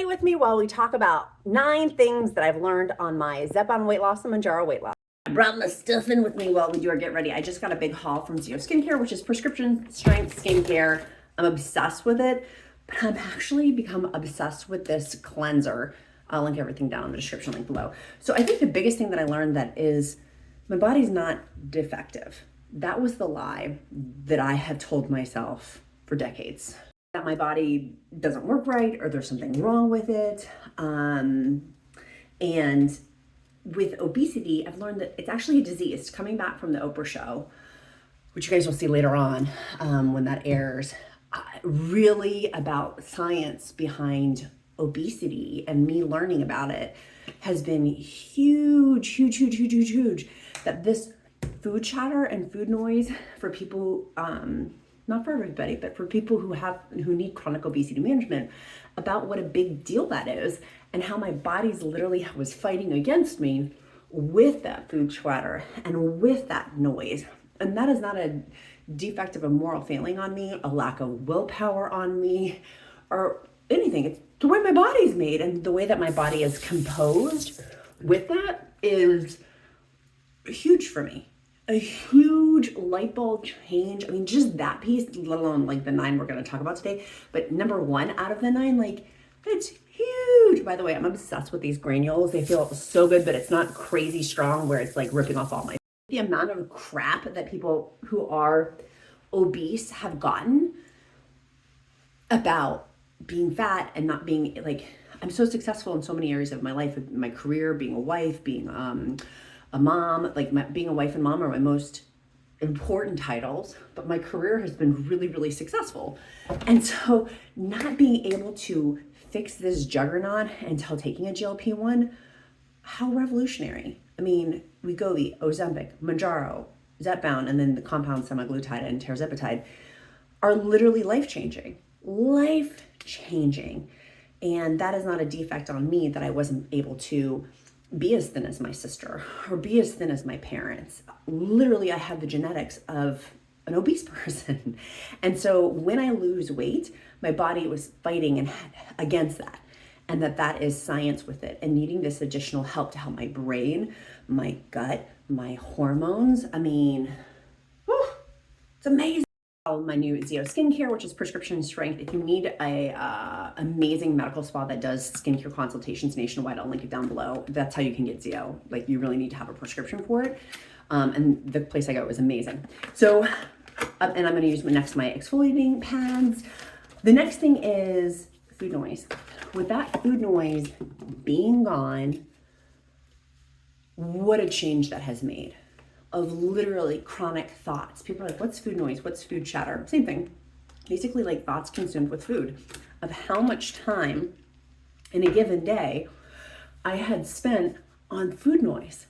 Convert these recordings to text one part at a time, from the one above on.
with me while we talk about 9 things that I've learned on my Zepbound weight loss and Mounjaro weight loss. I brought my stuff in with me while we do our get ready. I just got a big haul from Zio Skincare, which is prescription strength skincare. I'm obsessed with it, but I've actually become obsessed with this cleanser. I'll link everything down in the description link below. So I think the biggest thing that I learned that is my body's not defective. That was the lie that I have told myself for decades. That my body doesn't work right or there's something wrong with it. And with obesity, I've learned that it's actually a disease. Coming back from the Oprah show, which you guys will see later on when that airs, really about science behind obesity and me learning about it has been huge, huge, huge, huge, huge, huge. That this food chatter and food noise for people, not for everybody, but for people who need chronic obesity management, about what a big deal that is and how my body's literally was fighting against me with that food chatter and with that noise. And that is not a defect of a moral failing on me, a lack of willpower on me, or anything. It's the way my body's made, and the way that my body is composed with that is huge for me. A huge light bulb change. I mean, just that piece, let alone like the 9 we're going to talk about today. But number 1 out of the 9, like, it's huge. By the way, I'm obsessed with these granules. They feel so good, but it's not crazy strong where it's like ripping off all my. The amount of crap that people who are obese have gotten about being fat and not being like, I'm so successful in so many areas of my life, my career, being a wife, being a mom, like being a wife and mom are my most important titles, but my career has been really, really successful. And so not being able to fix this juggernaut until taking a GLP-1, how revolutionary. I mean, WEGOVY, Ozempic, Mounjaro, Zepbound, and then the compound semaglutide and Tirzepatide are literally life-changing. Life-changing. And that is not a defect on me that I wasn't able to be as thin as my sister or be as thin as my parents. Literally, I have the genetics of an obese person. And so when I lose weight, my body was fighting against that. And that is science with it, and needing this additional help to help my brain, my gut, my hormones. I mean, whew, it's amazing. My new Zio Skincare, which is prescription strength. If you need a amazing medical spa that does skincare consultations nationwide, I'll link it down below. That's how you can get Zio. Like, you really need to have a prescription for it. And the place I got was amazing. So, and I'm going to use my exfoliating pads. The next thing is food noise. With that food noise being gone, what a change that has made. Of literally chronic thoughts. People are like, what's food noise? What's food chatter? Same thing. Basically like thoughts consumed with food, of how much time in a given day I had spent on food noise.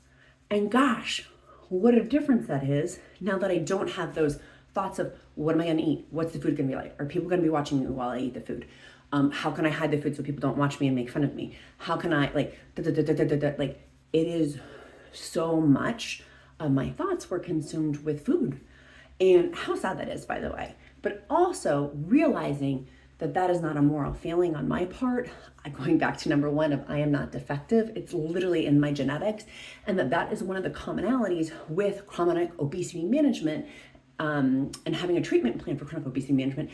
And gosh, what a difference that is now that I don't have those thoughts of what am I gonna eat? What's the food gonna be like? Are people gonna be watching me while I eat the food? How can I hide the food so people don't watch me and make fun of me? How can I like, like, it is so much of my thoughts were consumed with food. And how sad that is, by the way. But also realizing that that is not a moral failing on my part. Going back to number 1 of I am not defective. It's literally in my genetics. And that is one of the commonalities with chronic obesity management and having a treatment plan for chronic obesity management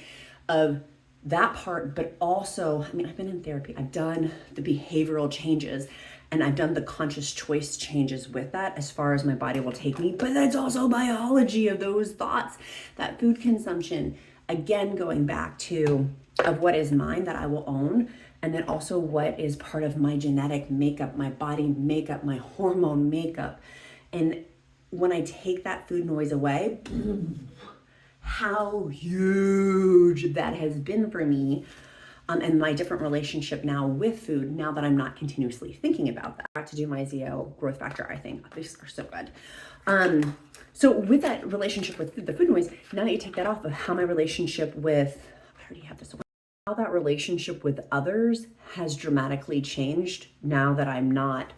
of that part. But also, I mean, I've been in therapy. I've done the behavioral changes. And I've done the conscious choice changes with that as far as my body will take me. But that's also biology of those thoughts, that food consumption. Again, going back to of what is mine that I will own. And then also what is part of my genetic makeup, my body makeup, my hormone makeup. And when I take that food noise away, how huge that has been for me. And my different relationship now with food, now that I'm not continuously thinking about that. I got to do my Zio growth factor, I think. These are so good. So with that relationship with the food noise, now that you take that off of how my relationship with, I already have this one, how that relationship with others has dramatically changed now that I'm not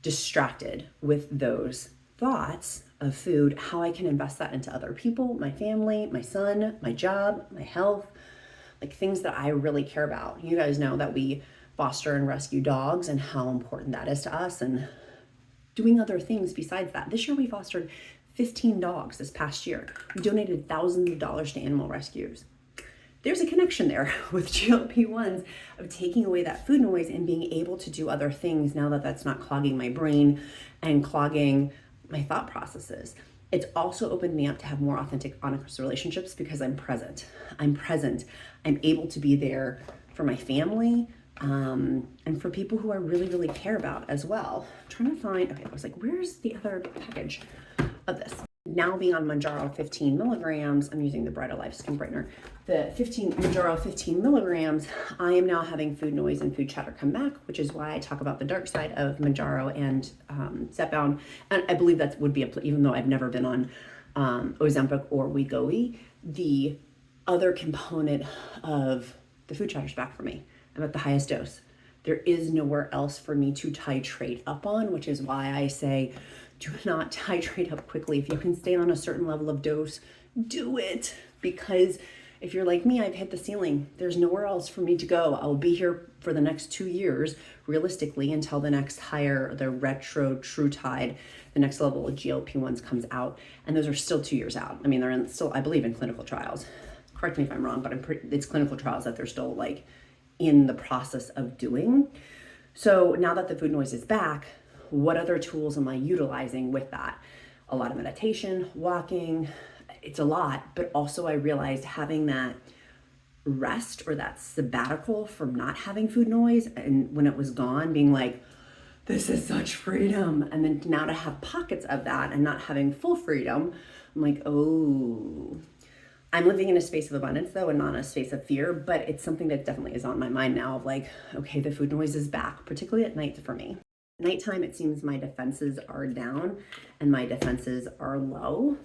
distracted with those thoughts of food, how I can invest that into other people, my family, my son, my job, my health, like things that I really care about. You guys know that we foster and rescue dogs and how important that is to us, and doing other things besides that. This year we fostered 15 dogs this past year. We donated thousands of dollars to animal rescues. There's a connection there with GLP-1s of taking away that food noise and being able to do other things now that that's not clogging my brain and clogging my thought processes. It's also opened me up to have more authentic, honest relationships because I'm present. I'm able to be there for my family, and for people who I really, really care about as well. I'm trying to find, okay, I was like, where's the other package of this? Now being on Mounjaro 15 milligrams, I'm using the Brighter Life Skin Brightener. The Mounjaro 15 milligrams, I am now having food noise and food chatter come back, which is why I talk about the dark side of Mounjaro and Zepbound. And I believe that would be, even though I've never been on Ozempic or WEGOVY, the other component of the food chatter's back for me. I'm at the highest dose. There is nowhere else for me to titrate up on, which is why I say, do not titrate up quickly. If you can stay on a certain level of dose, do it. Because if you're like me, I've hit the ceiling. There's nowhere else for me to go. I'll be here for the next 2 years, realistically, until the next higher, the retrotrutide, the next level of GLP-1s comes out. And those are still 2 years out. I mean, they're still, I believe, in clinical trials. Correct me if I'm wrong, but it's clinical trials that they're still like in the process of doing. So now that the food noise is back, what other tools am I utilizing with that? A lot of meditation, walking, it's a lot, but also I realized having that rest or that sabbatical from not having food noise, and when it was gone, being like, this is such freedom. And then now to have pockets of that and not having full freedom, I'm like, oh, I'm living in a space of abundance though, and not a space of fear, but it's something that definitely is on my mind now of like, okay, the food noise is back, particularly at night for me. Nighttime, it seems my defenses are down and my defenses are low.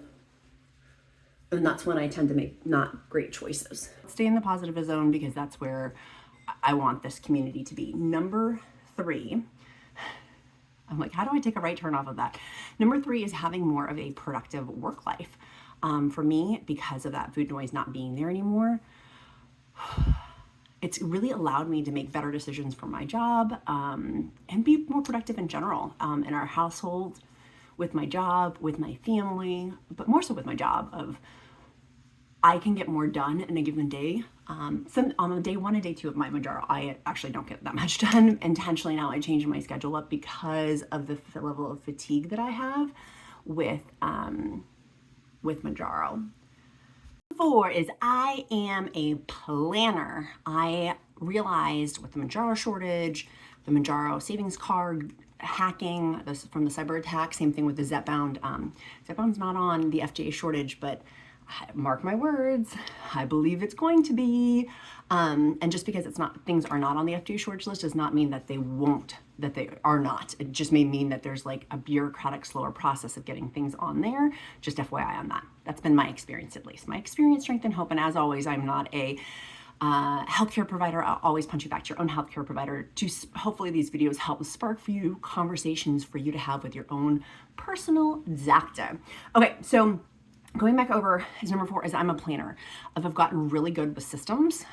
And that's when I tend to make not great choices. Stay in the positive zone because that's where I want this community to be. Number 3, I'm like, how do I take a right turn off of that? Number 3 is having more of a productive work life. For me, because of that food noise not being there anymore, it's really allowed me to make better decisions for my job and be more productive in general in our household, with my job, with my family, but more so with my job of I can get more done in a given day. On day 1 and day 2 of my Mounjaro, I actually don't get that much done. Intentionally now I changed my schedule up because of the level of fatigue that I have with Mounjaro. 4 is I am a planner. I realized with the Mounjaro shortage, the Mounjaro savings card hacking from the cyber attack, same thing with the Zepbound. Zepbound's not on the FDA shortage, but mark my words, I believe it's going to be. And just because things are not on the FDA shortage list does not mean that they are not. It just may mean that there's like a bureaucratic, slower process of getting things on there. Just FYI on that. That's been my experience, at least. My experience, strength, and hope. And as always, I'm not a healthcare provider. I'll always punch you back to your own healthcare provider. To hopefully these videos help spark for you conversations for you to have with your own personal doctor. Okay, so going back over is number 4 is I'm a planner. I've gotten really good with systems.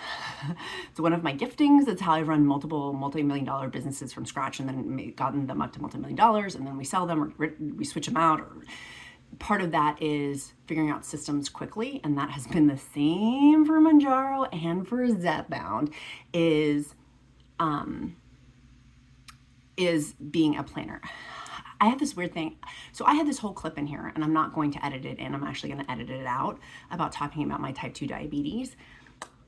It's one of my giftings. It's how I've run multiple multi-million-dollar businesses from scratch and then gotten them up to multi-million dollars, and then we sell them or we switch them out. Or part of that is figuring out systems quickly, and that has been the same for Mounjaro and for Zepbound, is being a planner. I have this weird thing. So I had this whole clip in here, and I'm not going to edit it in. I'm actually going to edit it out about talking about my type 2 diabetes.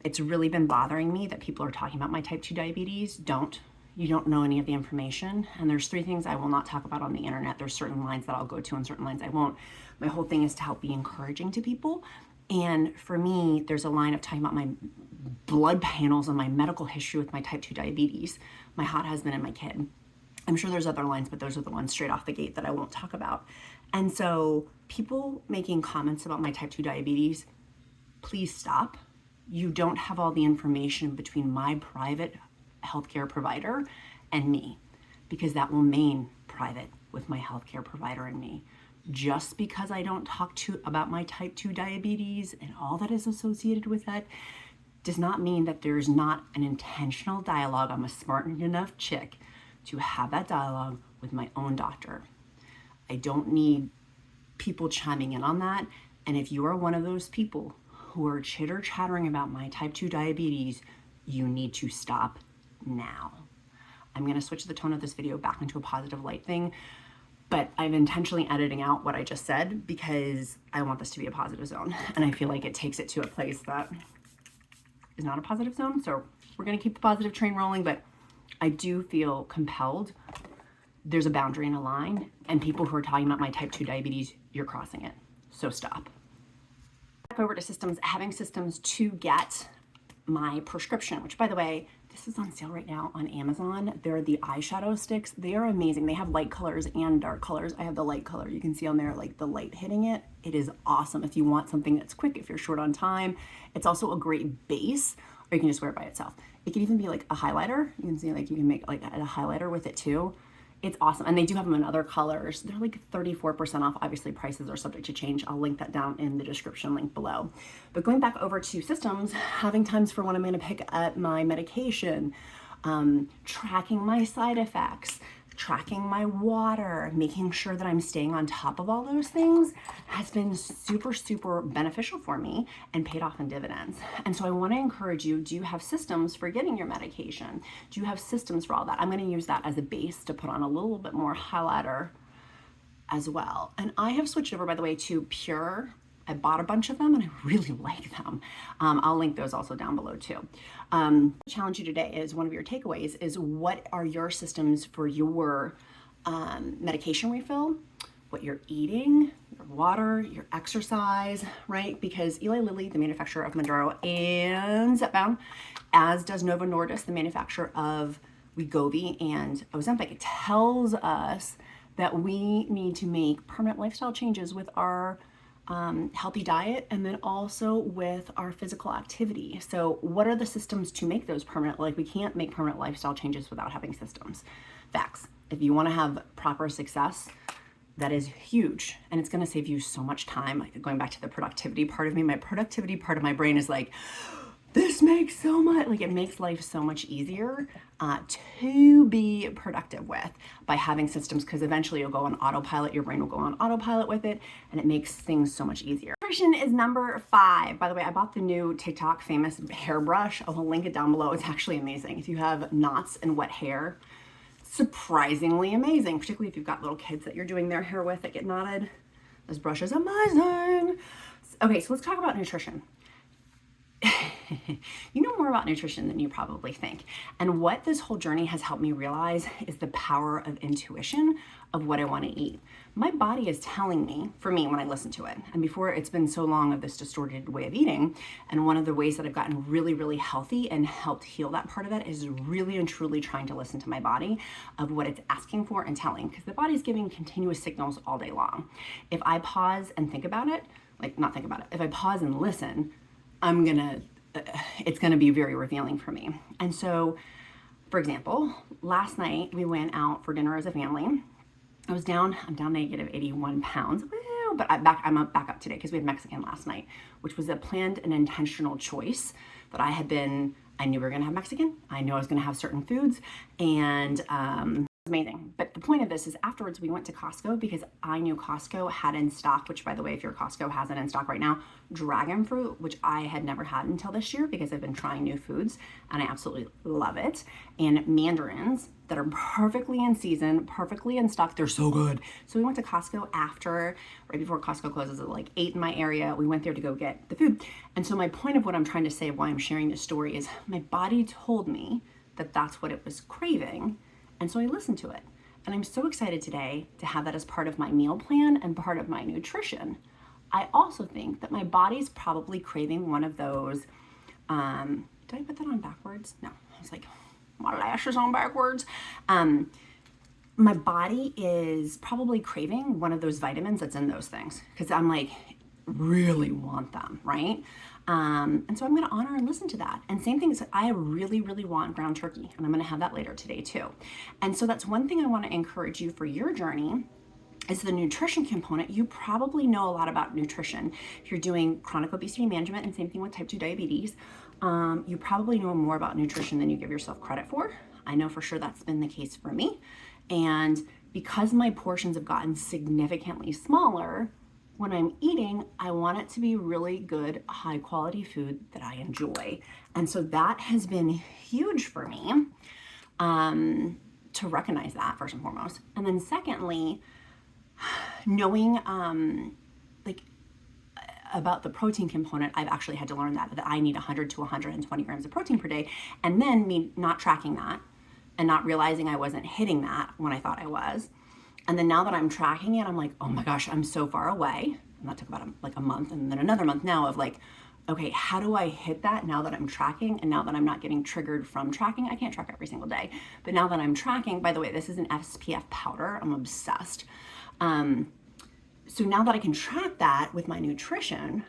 It's really been bothering me that people are talking about my type 2 diabetes. You don't know any of the information. And there's 3 things I will not talk about on the internet. There's certain lines that I'll go to and certain lines I won't. My whole thing is to help be encouraging to people. And for me, there's a line of talking about my blood panels and my medical history with my type 2 diabetes, my hot husband and my kid. I'm sure there's other lines, but those are the ones straight off the gate that I won't talk about. And so people making comments about my type 2 diabetes, please stop. You don't have all the information between my private healthcare provider and me, because that will remain private with my healthcare provider and me. Just because I don't talk about my type 2 diabetes and all that is associated with that does not mean that there's not an intentional dialogue. I'm a smart enough chick to have that dialogue with my own doctor. I don't need people chiming in on that. And if you are one of those people who are chitter chattering about my type 2 diabetes, you need to stop now. I'm gonna switch the tone of this video back into a positive light thing, but I'm intentionally editing out what I just said because I want this to be a positive zone. And I feel like it takes it to a place that is not a positive zone. So we're gonna keep the positive train rolling, but I do feel compelled. There's a boundary and a line, and people who are talking about my type 2 diabetes, you're crossing it. So stop. Back over to systems, having systems to get my prescription, which by the way, this is on sale right now on Amazon. They're the eyeshadow sticks. They are amazing. They have light colors and dark colors. I have the light color. You can see on there like the light hitting it. It is awesome if you want something that's quick, if you're short on time. It's also a great base, or you can just wear it by itself. It can even be like a highlighter. You can see like you can make like a highlighter with it too. It's awesome. And they do have them in other colors. They're like 34% off. Obviously prices are subject to change. I'll link that down in the description link below. But going back over to systems, having times for when I'm gonna pick up my medication, tracking my side effects, tracking my water, making sure that I'm staying on top of all those things has been super, super beneficial for me and paid off in dividends. And so I want to encourage you, do you have systems for getting your medication? Do you have systems for all that? I'm going to use that as a base to put on a little bit more highlighter as well. And I have switched over, by the way, to PUR. I bought a bunch of them and I really like them. I'll link those also down below too. Challenge you today is one of your takeaways is what are your systems for your medication refill, what you're eating, your water, your exercise, right? Because Eli Lilly, the manufacturer of Mounjaro and Zepbound, as does Novo Nordisk, the manufacturer of WEGOVY and Ozempic, it tells us that we need to make permanent lifestyle changes with our healthy diet and then also with our physical activity. So what are the systems to make those permanent? Like we can't make permanent lifestyle changes without having systems. Facts. If you want to have proper success, that is huge. And it's going to save you so much time. Like going back to the productivity part of me, my productivity part of my brain is like, this makes so much, like it makes life so much easier to be productive with by having systems, because eventually you'll go on autopilot, your brain will go on autopilot with it, and it makes things so much easier. Nutrition is number 5. By the way, I bought the new TikTok famous hairbrush. I'll link it down below. It's actually amazing. If you have knots and wet hair, surprisingly amazing, particularly if you've got little kids that you're doing their hair with that get knotted. This brush is amazing. Okay, so let's talk about nutrition. You know more about nutrition than you probably think. And what this whole journey has helped me realize is the power of intuition of what I want to eat. My body is telling me, for me, when I listen to it, and before it's been so long of this distorted way of eating, and one of the ways that I've gotten really, really healthy and helped heal that part of that is really and truly trying to listen to my body of what it's asking for and telling, because the body's giving continuous signals all day long. If I pause and think about it, like not think about it, if I pause and listen, it's gonna be very revealing for me. And so, for example, last night we went out for dinner as a family. I'm down negative 81 pounds. Woo, but I'm back up today because we had Mexican last night, which was a planned and intentional choice that I knew we were gonna have Mexican. I knew I was gonna have certain foods, and amazing. But the point of this is afterwards we went to Costco because I knew Costco had in stock, which by the way, if your Costco has it in stock right now, dragon fruit, which I had never had until this year because I've been trying new foods and I absolutely love it. And mandarins that are perfectly in season, perfectly in stock. They're so good. So we went to Costco right before Costco closes at like 8 in my area. We went there to go get the food. And so my point of what I'm trying to say, why I'm sharing this story, is my body told me that that's what it was craving. And so I listened to it. And I'm so excited today to have that as part of my meal plan and part of my nutrition. I also think that my body's probably craving one of those, did I put that on backwards? No, I was like, my lashes on backwards. My body is probably craving one of those vitamins that's in those things because I'm like, really want them, right? And so I'm going to honor and listen to that. And same thing is I really, really want ground turkey, and I'm going to have that later today too. And so that's one thing I want to encourage you for your journey is the nutrition component. You probably know a lot about nutrition if you're doing chronic obesity management, and same thing with type 2 diabetes. You probably know more about nutrition than you give yourself credit for. I know for sure that's been the case for me. And because my portions have gotten significantly smaller, when I'm eating, I want it to be really good, high quality food that I enjoy. And so that has been huge for me, to recognize that first and foremost. And then secondly, knowing like about the protein component, I've actually had to learn that I need 100 to 120 grams of protein per day. And then me not tracking that and not realizing I wasn't hitting that when I thought I was. And then now that I'm tracking it, I'm like, oh my gosh, I'm so far away. And that took about like a month and then another month now of like, okay, how do I hit that now that I'm tracking and now that I'm not getting triggered from tracking? I can't track every single day, but now that I'm tracking, by the way, this is an SPF powder. I'm obsessed. So now that I can track that with my nutrition,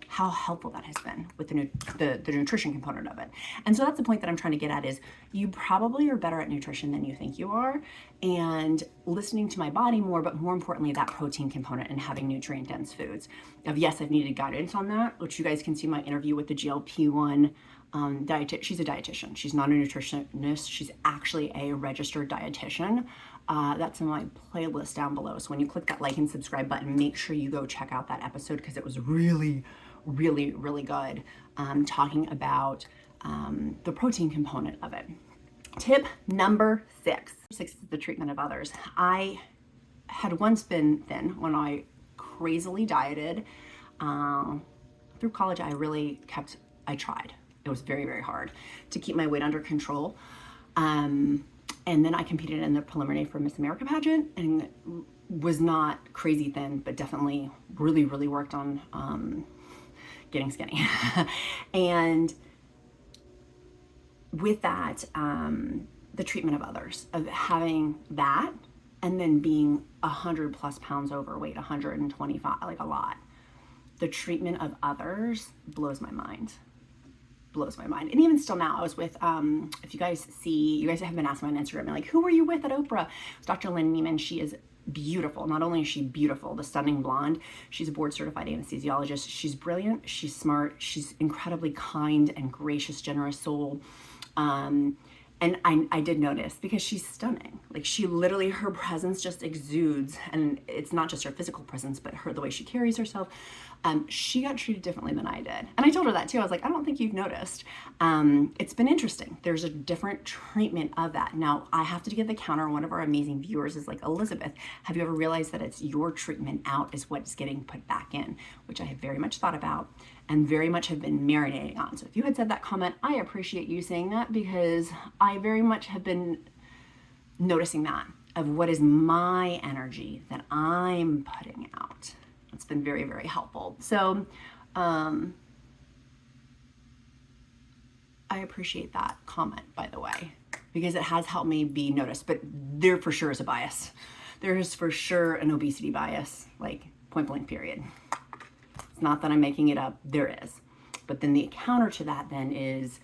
how helpful that has been with the nutrition component of it. And so that's the point that I'm trying to get at is you probably are better at nutrition than you think you are, and listening to my body more, but more importantly, that protein component and having nutrient dense foods. Yes, I've needed guidance on that, which you guys can see my interview with the GLP-1 she's a dietitian. She's not a nutritionist. She's actually a registered dietitian. That's in my playlist down below. So when you click that like and subscribe button, make sure you go check out that episode because it was really, really, really good, talking about the protein component of it. Tip number 6. 6 is the treatment of others. I had once been thin when I crazily dieted. Through college, I tried. It was very, very hard to keep my weight under control. And then I competed in the preliminary for Miss America pageant and was not crazy thin, but definitely really, really worked on getting skinny. And with that, the treatment of others, of having that and then being 100 plus pounds overweight, 125, like a lot. The treatment of others blows my mind. Blows my mind. And even still now, I was with, if you guys have been asking me on Instagram, like, who were you with at Oprah? It's Dr. Lynn Neiman. She is beautiful. Not only is she beautiful, the stunning blonde, she's a board certified anesthesiologist. She's brilliant. She's smart. She's incredibly kind and gracious, generous soul. And I did notice because she's stunning. Like she literally, her presence just exudes, and it's not just her physical presence, but the way she carries herself. She got treated differently than I did. And I told her that too. I was like, I don't think you've noticed. It's been interesting. There's a different treatment of that. Now I have to give the counter. One of our amazing viewers is like, Elizabeth, have you ever realized that it's your treatment out is what's getting put back in, which I have very much thought about and very much have been marinating on. So if you had said that comment, I appreciate you saying that because I very much have been noticing that of what is my energy that I'm putting out. It's been very, very helpful. So I appreciate that comment, by the way, because it has helped me be noticed, but there for sure is a bias. There is for sure an obesity bias, like point blank period. It's not that I'm making it up, there is. But then the counter to that then is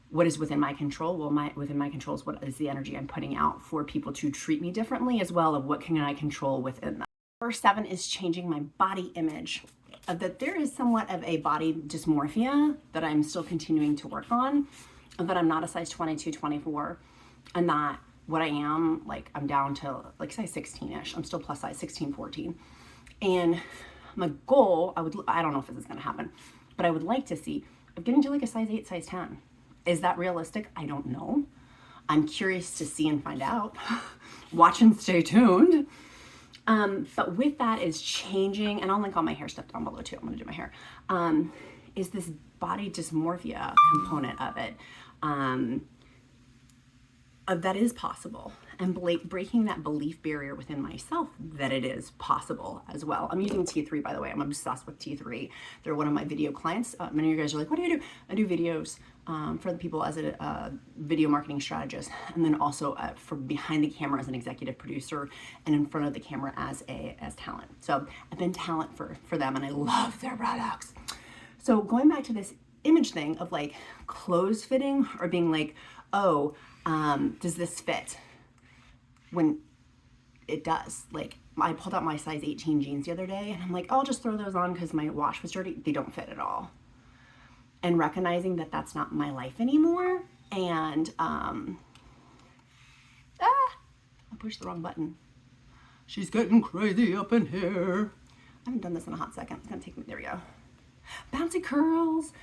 what is within my control? Well, within my control is what is the energy I'm putting out for people to treat me differently, as well as what can I control within them. Number 7 is changing my body image. That there is somewhat of a body dysmorphia that I'm still continuing to work on, that I'm not a size 22, 24, and that what I am, like I'm down to like size 16-ish. I'm still plus size 16, 14. And my goal, I don't know if this is gonna happen, but I would like to see of getting to like a size 8, size 10. Is that realistic? I don't know. I'm curious to see and find out. Watch and stay tuned. But with that is changing, and I'll link all my hair stuff down below too. I'm gonna do my hair. Is this body dysmorphia component of it. That is possible, and breaking that belief barrier within myself that it is possible as well. I'm using T3, by the way. I'm obsessed with T3. They're one of my video clients. Many of you guys are like, what do you do? I do videos for the people as a video marketing strategist, and then also for behind the camera as an executive producer, and in front of the camera as talent. So I've been talent for them, and I love their products. So going back to this image thing of like clothes fitting or being like, oh, does this fit? When it does. Like I pulled out my size 18 jeans the other day and I'm like, I'll just throw those on because my wash was dirty. They don't fit at all. and recognizing that that's not my life anymore. And I pushed the wrong button. She's getting crazy up in here. I haven't done this in a hot second. It's gonna take me, there we go. Bouncy curls.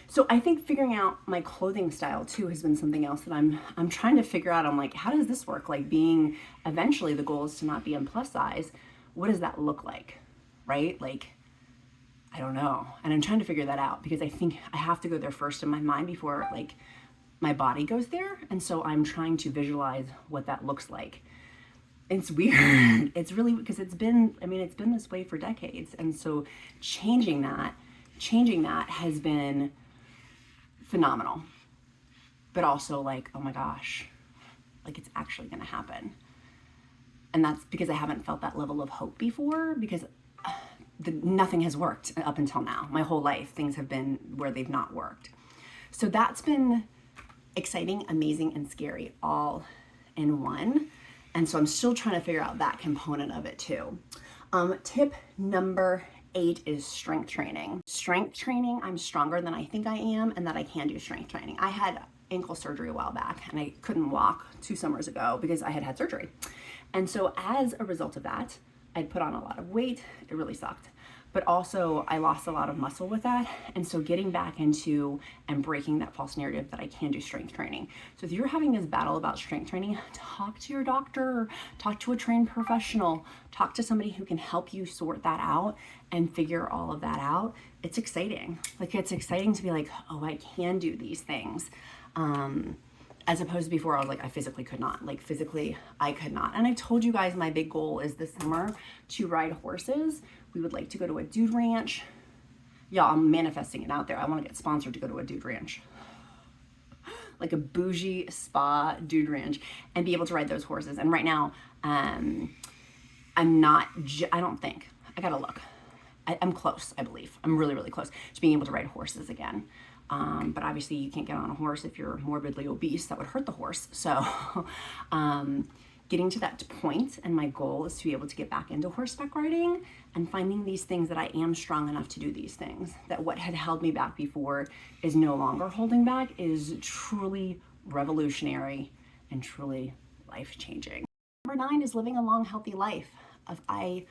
So I think figuring out my clothing style too has been something else that I'm trying to figure out. I'm like, how does this work? Like, being, eventually the goal is to not be in plus size. What does that look like, right? Like, I don't know. And I'm trying to figure that out because I think I have to go there first in my mind before like my body goes there. And so I'm trying to visualize what that looks like. It's weird. It's really, because it's been this way for decades. And so changing that has been phenomenal, but also like, oh my gosh, like it's actually going to happen. And that's because I haven't felt that level of hope before, because nothing has worked up until now. My whole life, things have been where they've not worked. So that's been exciting, amazing, and scary all in one. And so I'm still trying to figure out that component of it too. Tip number 8 is strength training. Strength training, I'm stronger than I think I am, and that I can do strength training. I had ankle surgery a while back, and I couldn't walk 2 summers ago because I had had surgery. And so as a result of that, I'd put on a lot of weight. It really sucked. But also I lost a lot of muscle with that. And so getting back into and breaking that false narrative that I can do strength training. So if you're having this battle about strength training, talk to your doctor, talk to a trained professional, talk to somebody who can help you sort that out and figure all of that out. It's exciting. Like, it's exciting to be like, oh, I can do these things. As opposed to before, I was like, I physically could not. Like, physically, I could not. And I told you guys my big goal is this summer to ride horses. We would like to go to a dude ranch. Yeah, I'm manifesting it out there. I want to get sponsored to go to a dude ranch. Like a bougie spa dude ranch, and be able to ride those horses. And right now, I'm not, I don't think, I gotta look. I'm close, I believe. I'm really, really close to being able to ride horses again. But obviously you can't get on a horse if you're morbidly obese. That would hurt the horse. So getting to that point, and my goal is to be able to get back into horseback riding and finding these things that I am strong enough to do these things, that what had held me back before is no longer holding back, is truly revolutionary and truly life-changing. Number 9 is living a long, healthy life. I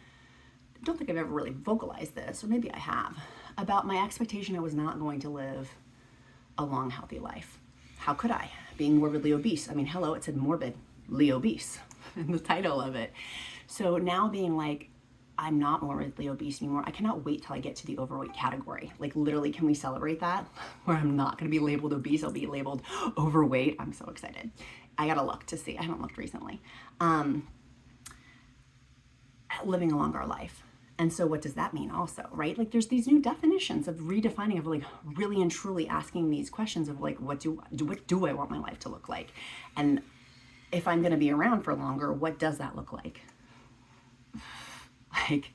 don't think I've ever really vocalized this, or maybe I have, about my expectation I was not going to live a long, healthy life. How could I? Being morbidly obese. I mean, hello, it said morbidly obese in the title of it. So now being like, I'm not morbidly obese anymore. I cannot wait till I get to the overweight category. Like, literally, can we celebrate that? Where I'm not gonna be labeled obese, I'll be labeled overweight. I'm so excited. I gotta look to see. I haven't looked recently. Living a longer life. And so what does that mean also, right? Like, there's these new definitions of redefining, of like really and truly asking these questions of like, what do I want my life to look like? And if I'm going to be around for longer, what does that look like? Like,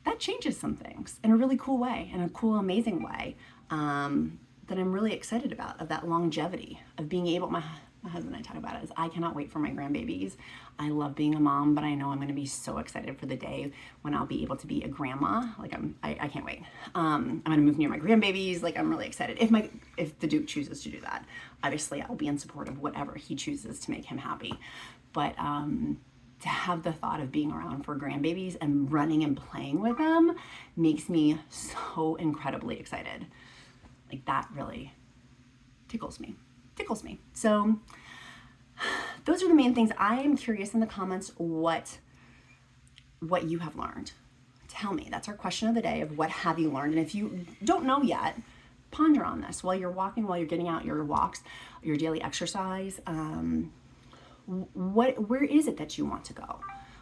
that changes some things in a really cool way, in a cool, amazing way, that I'm really excited about, of that longevity, of being able, my husband and I talk about it, is I cannot wait for my grandbabies. I love being a mom, but I know I'm going to be so excited for the day when I'll be able to be a grandma. Like, I can't wait. I'm going to move near my grandbabies. Like, I'm really excited. If the Duke chooses to do that, obviously I'll be in support of whatever he chooses to make him happy. But, to have the thought of being around for grandbabies and running and playing with them makes me so incredibly excited. Like, that really tickles me. So those are the main things. I am curious in the comments what you have learned. Tell me. That's our question of the day, of what have you learned? And if you don't know yet, ponder on this while you're walking, while you're getting out your walks, your daily exercise. Where is it that you want to go?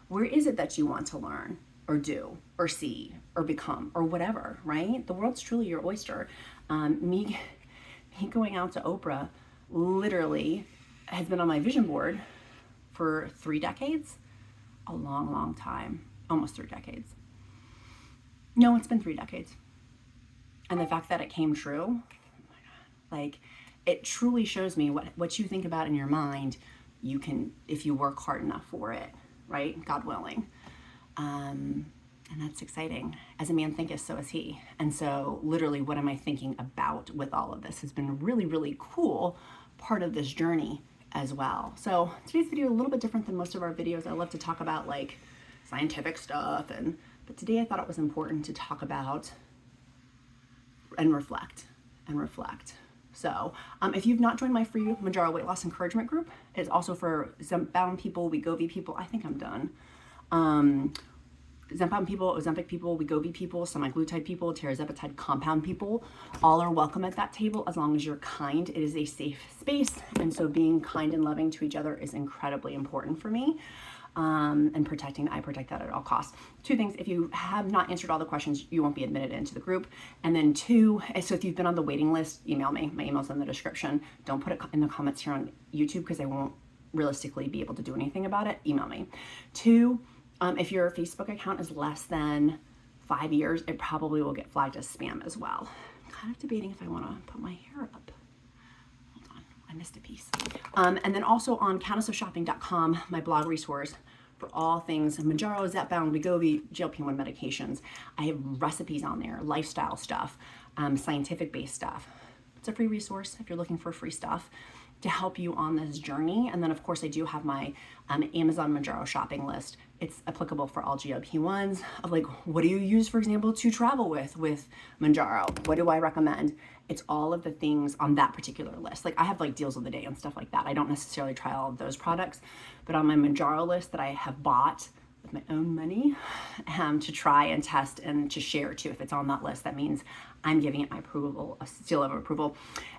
Where is it that you want to learn or do or see or become or whatever, right? The world's truly your oyster. Me going out to Oprah literally has been on my vision board for 3 decades. A long, long time. Almost 3 decades. No, it's been 3 decades. And the fact that it came true, oh my God, like, it truly shows me what you think about in your mind, you can, if you work hard enough for it, right? God willing. And And that's exciting. As a man thinketh, so is he. And so literally, what am I thinking about with all of this has been a really, really cool part of this journey as well. So today's video is a little bit different than most of our videos. I love to talk about like scientific stuff, but today I thought it was important to talk about and reflect. So if you've not joined my free Mounjaro weight loss encouragement group, it's also for Zepbound people, WEGOVY people. I think I'm done. Zepbound people, Ozempic people, WEGOVY people, semaglutide people, Tirzepatide compound people, all are welcome at that table as long as you're kind. It is a safe space, and so being kind and loving to each other is incredibly important for me. And I protect that at all costs. Two things: if you have not answered all the questions, you won't be admitted into the group. And then two, so if you've been on the waiting list, email me. My email's in the description. Don't put it in the comments here on YouTube because I won't realistically be able to do anything about it. Email me. Two, if your Facebook account is less than 5 years, it probably will get flagged as spam as well. I'm kind of debating if I want to put my hair up. Hold on, I missed a piece. And then also on countessofshopping.com, my blog resource for all things Mounjaro, Zepbound, WEGOVY, GLP-1 medications. I have recipes on there, lifestyle stuff, scientific-based stuff. It's a free resource if you're looking for free stuff to help you on this journey. And then of course I do have my Amazon Mounjaro shopping list. It's applicable for all GLP-1s of like, what do you use, for example, to travel with Mounjaro? What do I recommend? It's all of the things on that particular list. Like I have like deals of the day and stuff like that. I don't necessarily try all of those products, but on my Mounjaro list that I have bought with my own money to try and test and to share too. If it's on that list, that means I'm giving it my approval, a seal of approval.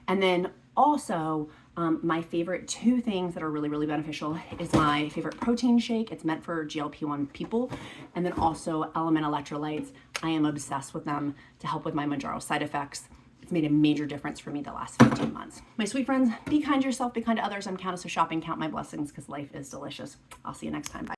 And then also, my favorite two things that are really, really beneficial is my favorite protein shake. It's meant for GLP-1 people. And then also Element electrolytes. I am obsessed with them to help with my Mounjaro side effects. It's made a major difference for me the last 15 months. My sweet friends, be kind to yourself, be kind to others. I'm Countess of Shopping. Count my blessings because life is delicious. I'll see you next time. Bye.